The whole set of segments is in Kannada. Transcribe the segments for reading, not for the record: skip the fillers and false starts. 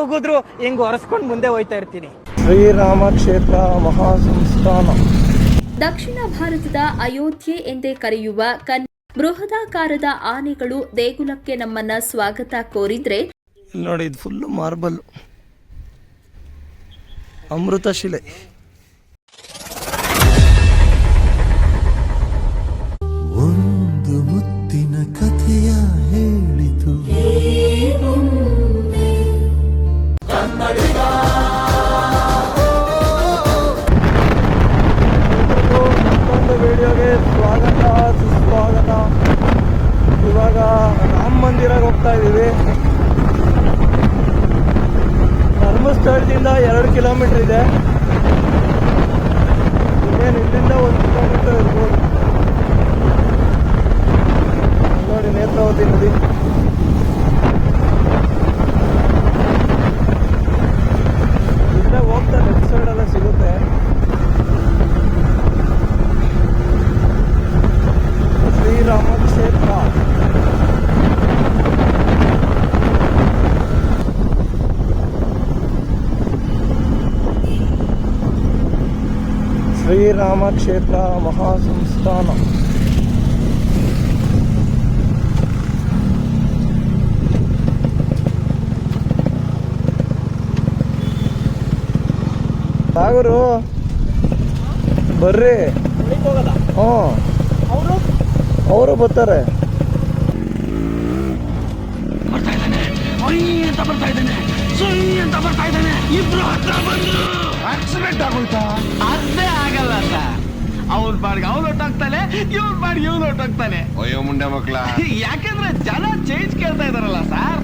ಉಗಿದ್ರು ಹಿಂಗ್ ಒರೆಸ್ಕೊಂಡು ಮುಂದೆ ಹೋಯ್ತಾ ಇರ್ತೀನಿ. ಶ್ರೀರಾಮ ಕ್ಷೇತ್ರ ಮಹಾಸಂಸ್ಥಾನ. ದಕ್ಷಿಣ ಭಾರತದ ಅಯೋಧ್ಯೆ ಎಂದೇ ಕರೆಯುವ ಬೃಹದಾಕಾರದ ಆನೆಗಳು ದೇಗುಲಕ್ಕೆ ನಮ್ಮನ್ನ ಸ್ವಾಗತ ಕೋರಿದ್ರೆ ನೋಡಿ, ಇದು ಫುಲ್ ಮಾರ್ಬಲ್ ಅಮೃತ ಶಿಲೆ. ಒಂದು ಮುತ್ತಿನ ಕಥೆಯ ಹೇಳಿತು ಮತ್ತೊಂದು ವಿಡಿಯೋಗೆ ಸ್ವಾಗತ ಸುಸ್ವಾಗತ. ಇವಾಗ ರಾಮ ಮಂದಿರಕ್ಕೆ ಹೋಗ್ತಾ ಇದ್ದೀವಿ. ಧರ್ಮಸ್ಥಳದಿಂದ 2 ಕಿಲೋಮೀಟರ್ ಇದೆ. ಏನು ಇಲ್ಲಿಂದ 1 ಕಿಲೋಮೀಟರ್ ಇರ್ಬೋದು. ನೋಡಿ, ನೇತ್ರಾವತಿ ನದಿ. ಇಲ್ಲೇ ಹೋಗ್ತಾ ಲೆಫ್ಟ್ ಸೈಡ್ ಎಲ್ಲ ಸಿಗುತ್ತೆ. ಶ್ರೀರಾಮ ಕ್ಷೇತ್ರ. ಶ್ರೀರಾಮ ಕ್ಷೇತ್ರ ಮಹಾಸಂಸ್ಥಾನ. ಸಾಗರು ಬರ್ರಿ. ಹ್ಞೂ, ಅವರು ಬರ್ತಾರೆ. ಆಕ್ಸಿಡೆಂಟ್ ಆಗೋಯ್ತಾ? ಅದೇ ಆಗಲ್ಲ ಸರ್. ಅವ್ರ ಬಾಡಿಗೆ ಅವ್ನು ಹೊಟ್ಟೋಗ್ತಾನೆ, ಇವ್ರ ಬಾಡಿಗೆ ಇವ್ನು ಹೊಟ್ಟೋಗ್ತಾನೆ. ಅಯ್ಯೋ ಮುಂಡೆ ಮಕ್ಳ, ಯಾಕಂದ್ರೆ ಜನ ಚೇಂಜ್ ಕೇಳ್ತಾ ಇದಾರಲ್ಲ ಸರ್.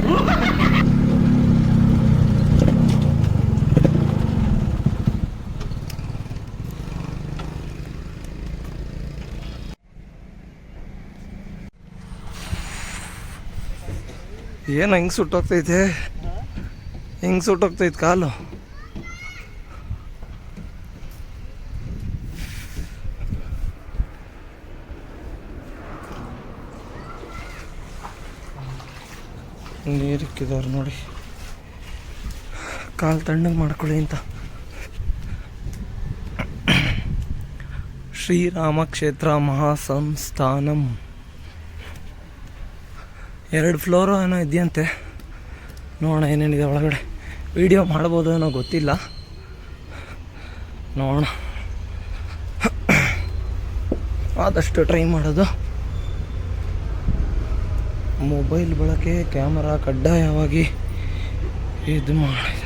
ಏನು ಹಿಂಗೆ ಸುಟ್ಟೋಗ್ತೈತೆ, ಹಿಂಗೆ ಸುಟ್ಟೋಗ್ತೈತೆ ಕಾಲು. ನೀರಿಕ್ಕಿದವ್ರು ನೋಡಿ, ಕಾಲು ತಣ್ಣಗೆ ಮಾಡ್ಕೊಳ್ಳಿ ಅಂತ. ಶ್ರೀರಾಮ ಕ್ಷೇತ್ರ ಮಹಾಸಂಸ್ಥಾನಂ. 2 ಫ್ಲೋರು ಏನೋ ಇದೆಯಂತೆ. ನೋಡೋಣ ಏನೇನಿದೆ ಒಳಗಡೆ. ವಿಡಿಯೋ ಮಾಡ್ಬೋದು ಏನೋ ಗೊತ್ತಿಲ್ಲ, ನೋಡೋಣ. ಆದಷ್ಟು ಟ್ರೈ ಮಾಡೋದು. ಮೊಬೈಲ್ ಬಳಕೆ, ಕ್ಯಾಮರಾ ಕಡ್ಡಾಯವಾಗಿ ಇದು ಮಾಡಿದ್ದಾರೆ.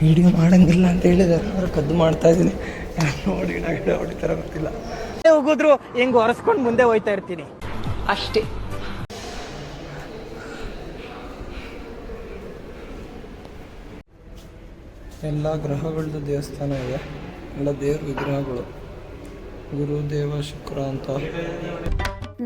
ವಿಡಿಯೋ ಮಾಡಂಗಿಲ್ಲ ಅಂತ ಹೇಳಿದಾರೆ, ಆದ್ರೆ ಕದ್ದು ಮಾಡ್ತಾ ಇದ್ದೀನಿ. ನೋಡಿ ಹೊಡಿತಾರ ಗೊತ್ತಿಲ್ಲ. ಉಗಿದ್ರು ಹಿಂಗ್ ಒರೆಸ್ಕೊಂಡು ಮುಂದೆ ಹೋಯ್ತಾ ಇರ್ತೀನಿ ಅಷ್ಟೇ. ಎಲ್ಲ ಗ್ರಹಗಳದ್ದು ದೇವಸ್ಥಾನ ಇದೆ. ಎಲ್ಲ ದೇವ್ರ ವಿಗ್ರಹಗಳು. ಗುರುದೇವ ಶುಕ್ರ ಅಂತ.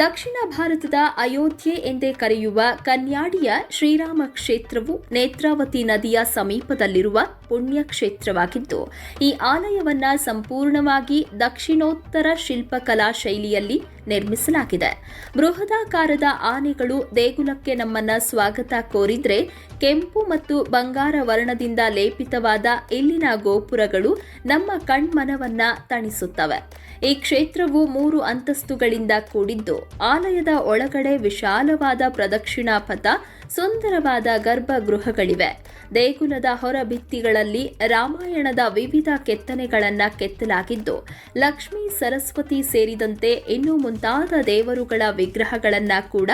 ದಕ್ಷಿಣ ಭಾರತದ ಅಯೋಧ್ಯೆ ಎಂದೇ ಕರೆಯುವ ಕನ್ಯಾಡಿಯ ಶ್ರೀರಾಮ ಕ್ಷೇತ್ರವು ನೇತ್ರಾವತಿ ನದಿಯ ಸಮೀಪದಲ್ಲಿರುವ ಪುಣ್ಯಕ್ಷೇತ್ರವಾಗಿದ್ದು, ಈ ಆಲಯವನ್ನ ಸಂಪೂರ್ಣವಾಗಿ ದಕ್ಷಿಣೋತ್ತರ ಶಿಲ್ಪಕಲಾ ಶೈಲಿಯಲ್ಲಿ ನಿರ್ಮಿಸಲಾಗಿದೆ. ಬೃಹದಾಕಾರದ ಆನೆಗಳು ದೇಗುಲಕ್ಕೆ ನಮ್ಮನ್ನ ಸ್ವಾಗತ ಕೋರಿದ್ರೆ, ಕೆಂಪು ಮತ್ತು ಬಂಗಾರ ವರ್ಣದಿಂದ ಲೇಪಿತವಾದ ಇಲ್ಲಿನ ಗೋಪುರಗಳು ನಮ್ಮ ಕಣ್ಮನವನ್ನ ತಣಿಸುತ್ತವೆ. ಈ ಕ್ಷೇತ್ರವು 3 ಅಂತಸ್ತುಗಳಿಂದ ಕೂಡಿದ್ದು, ಆಲಯದ ಒಳಗಡೆ ವಿಶಾಲವಾದ ಪ್ರದಕ್ಷಿಣಾ ಪಥ, ಸುಂದರವಾದ ಗರ್ಭಗೃಹಗಳಿವೆ. ದೇಗುಲದ ಹೊರಭಿತ್ತಿಗಳಲ್ಲಿ ರಾಮಾಯಣದ ವಿವಿಧ ಕೆತ್ತನೆಗಳನ್ನು ಕೆತ್ತಲಾಗಿದ್ದು, ಲಕ್ಷ್ಮೀ ಸರಸ್ವತಿ ಸೇರಿದಂತೆ ಇನ್ನೂ ಮುಂತಾದ ದೇವರುಗಳ ವಿಗ್ರಹಗಳನ್ನ ಕೂಡ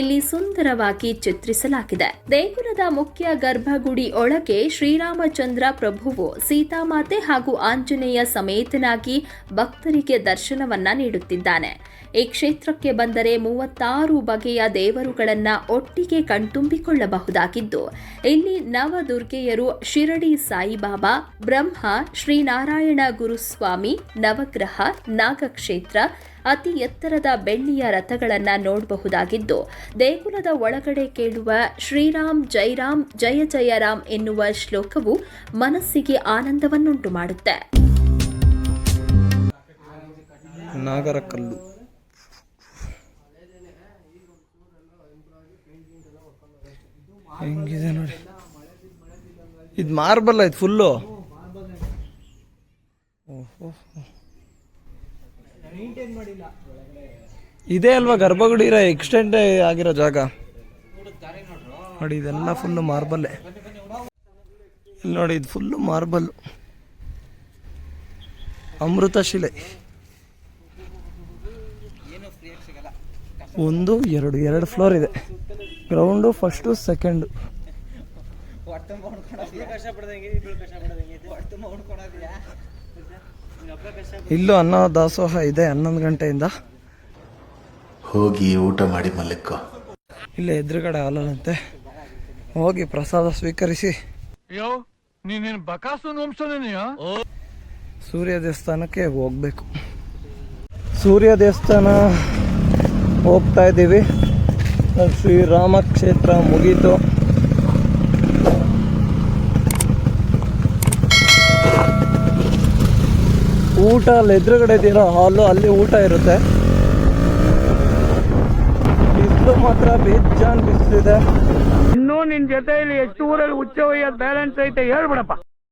ಇಲ್ಲಿ ಸುಂದರವಾಗಿ ಚಿತ್ರಿಸಲಾಗಿದೆ. ದೇಗುಲದ ಮುಖ್ಯ ಗರ್ಭಗುಡಿ ಒಳಗೆ ಶ್ರೀರಾಮಚಂದ್ರ ಪ್ರಭುವು ಸೀತಾಮಾತೆ ಹಾಗೂ ಆಂಜನೇಯ ಸಮೇತನಾಗಿ ಭಕ್ತರಿಗೆ ದರ್ಶನವನ್ನ ನೀಡುತ್ತಿದ್ದಾನೆ. ಈ ಕ್ಷೇತ್ರಕ್ಕೆ ಬಂದರೆ 36 ಬಗೆಯ ದೇವರುಗಳನ್ನ ಒಟ್ಟಿಗೆ ಕಣ್ತುಂಬಿಕೊಳ್ಳಬಹುದಾಗಿದ್ದು, ಇಲ್ಲಿ ನವದುರ್ಗೆಯರು ಶಿರಡಿ ಸಾಯಿಬಾಬಾ, ಬ್ರಹ್ಮ, ಶ್ರೀನಾರಾಯಣ ಗುರುಸ್ವಾಮಿ, ನವಗ್ರಹ, ನಾಗಕ್ಷೇತ್ರ, ಅತಿ ಎತ್ತರದ ಬೆಳ್ಳಿಯ ರಥಗಳನ್ನು ನೋಡಬಹುದಾಗಿದ್ದು, ದೇಗುಲದ ಒಳಗಡೆ ಕೇಳುವ ಶ್ರೀರಾಮ್ ಜೈರಾಮ್ ಜಯ ಜಯ ರಾಮ್ ಎನ್ನುವ ಶ್ಲೋಕವು ಮನಸ್ಸಿಗೆ ಆನಂದವನ್ನುಂಟು ಮಾಡುತ್ತೆ. ನಾಗರಕಲ್ಲು ಹೆಂಗಿದೆ ನೋಡಿ, ಇದು ಮಾರ್ಬಲ್ ಆಯ್ತು ಫುಲ್ಲು. ಇದೇ ಅಲ್ವಾ ಗರ್ಭಗುಡಿ ಇರೋ ಎಕ್ಸ್ಟೆಂಡ್ ಆಗಿರೋ ಜಾಗ ನೋಡಿ. ಇದೆಲ್ಲ ಫುಲ್ಲು ಮಾರ್ಬಲ್ಲೇ. ಇಲ್ಲಿ ನೋಡಿ, ಇದು ಫುಲ್ಲು ಮಾರ್ಬಲ್, ಅಮೃತ ಶಿಲೆ. 1 2 ಫ್ಲೋರ್ ಇದೆ. Ground first second. ಇಲ್ಲೂ ಅನ್ನ ದಾಸೋಹ ಇದೆ 11 ಗಂಟೆಯಿಂದ. ಹೋಗಿ ಊಟ ಮಾಡಿ ಮಲಕ್ಕೋ. ಇಲ್ಲೇ ಎದುರುಗಡೆ ಹಾಲಂತೆ, ಹೋಗಿ ಪ್ರಸಾದ ಸ್ವೀಕರಿಸಿ ಸೂರ್ಯ ದೇವಸ್ಥಾನಕ್ಕೆ ಹೋಗ್ಬೇಕು. ಸೂರ್ಯ ದೇವಸ್ಥಾನ ಹೋಗ್ತಾ ಇದ್ದೀವಿ. ಶ್ರೀರಾಮ ಕ್ಷೇತ್ರ ಮುಗೀತು. ಊಟ ಅಲ್ಲಿ ಎದುರುಗಡೆ ಇದ್ದೀರೋ ಹಾಲು, ಅಲ್ಲಿ ಊಟ ಇರುತ್ತೆ. ಬಿಸಿಲು ಮಾತ್ರ ಬೇಜಾನ್ ಬಿಸಿಲಿದೆ. ಇನ್ನೂ ನಿನ್ ಜೊತೆಯಲ್ಲಿ ಎಷ್ಟು ಊರಲ್ಲಿ ಹುಚ್ಚ ಒಯ್ಯೋದು ಬ್ಯಾಲೆನ್ಸ್ ಐತೆ ಹೇಳ್ಬಿಡಪ್ಪ.